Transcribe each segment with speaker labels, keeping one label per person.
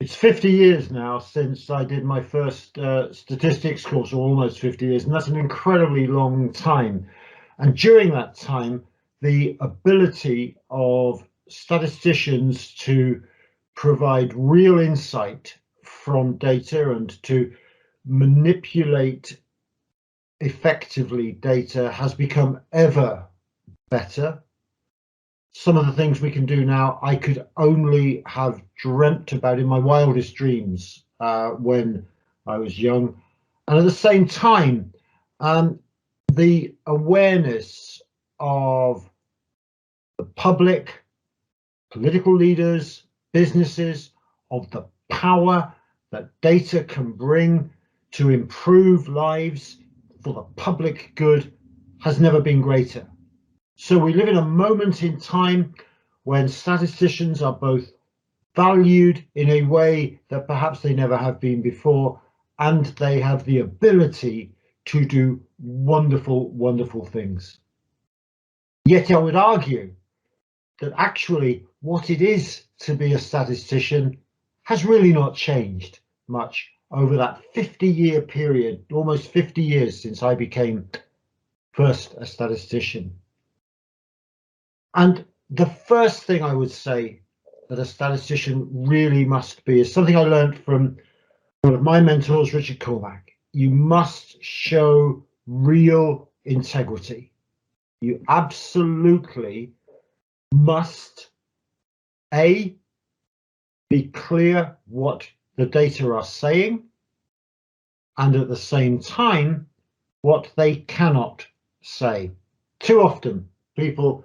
Speaker 1: It's 50 years now since I did my first statistics course, or almost 50 years, and that's an incredibly long time. And during that time, the ability of statisticians to provide real insight from data and to manipulate effectively data has become ever better. Some of the things we can do now, I could only have dreamt about in my wildest dreams when I was young. And at the same time, the awareness of the public, political leaders, businesses, of the power that data can bring to improve lives for the public good has never been greater. So we live in a moment in time when statisticians are both valued in a way that perhaps they never have been before, and they have the ability to do wonderful, wonderful things. Yet I would argue that actually what it is to be a statistician has really not changed much over that 50-year period, almost 50 years since I became first a statistician. And the first thing I would say that a statistician really must be is something I learned from one of my mentors, Richard Cormack. You must show real integrity. You absolutely must, A, be clear what the data are saying, and at the same time, what they cannot say. Too often, people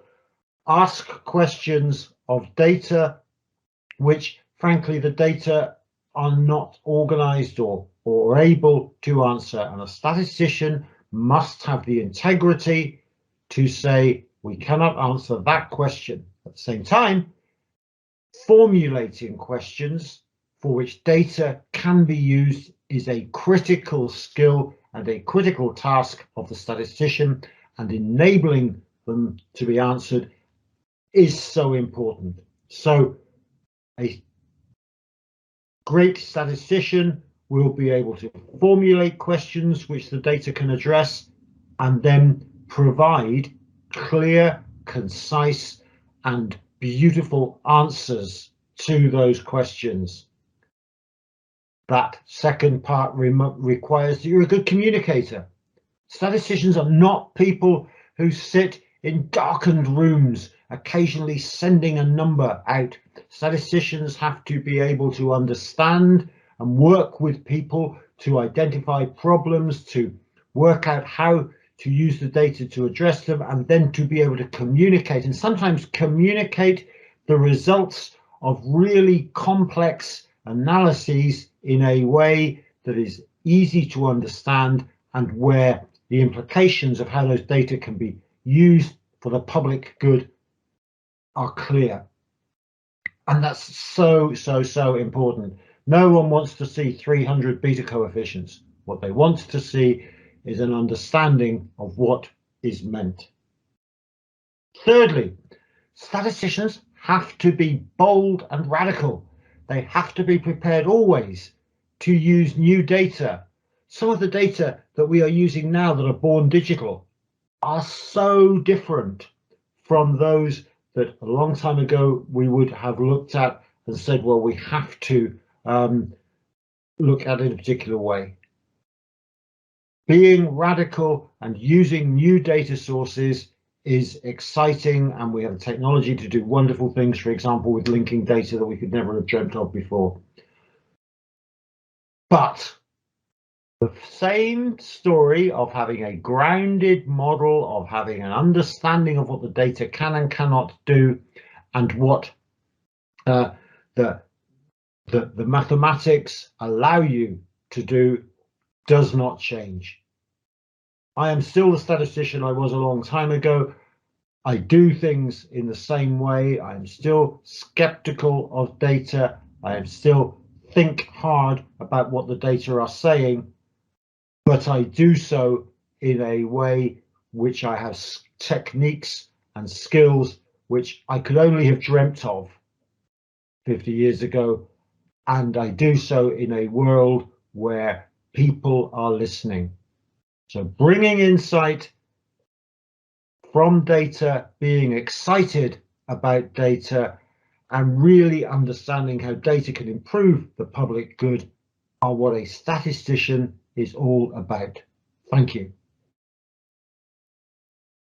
Speaker 1: ask questions of data which, frankly, the data are not organized or able to answer. And a statistician must have the integrity to say, we cannot answer that question. At the same time, formulating questions for which data can be used is a critical skill and a critical task of the statistician, and enabling them to be answered is so important. So a great statistician will be able to formulate questions which the data can address, and then provide clear, concise, and beautiful answers to those questions. That second part requires that you're a good communicator. Statisticians are not people who sit in darkened rooms, occasionally sending a number out. Statisticians have to be able to understand and work with people to identify problems, to work out how to use the data to address them, and then to be able to communicate, and sometimes communicate the results of really complex analyses in a way that is easy to understand, and where the implications of how those data can be used for the public good are clear. And that's so, so, so important. No one wants to see 300 beta coefficients. What they want to see is an understanding of what is meant. Thirdly, statisticians have to be bold and radical. They have to be prepared always to use new data. Some of the data that we are using now that are born digital are so different from those that a long time ago we would have looked at and said, well, we have to look at it in a particular way. Being radical and using new data sources is exciting, and we have the technology to do wonderful things, for example, with linking data that we could never have dreamt of before. But the same story of having a grounded model, of having an understanding of what the data can and cannot do, and what the mathematics allow you to do, does not change. I am still the statistician I was a long time ago. I do things in the same way. I am still skeptical of data. I am still think hard about what the data are saying, but I do so in a way which I have techniques and skills which I could only have dreamt of 50 years ago. and I do so in a world where people are listening. So bringing insight from data, being excited about data, and really understanding how data can improve the public good are what a statistician is all about. Thank you.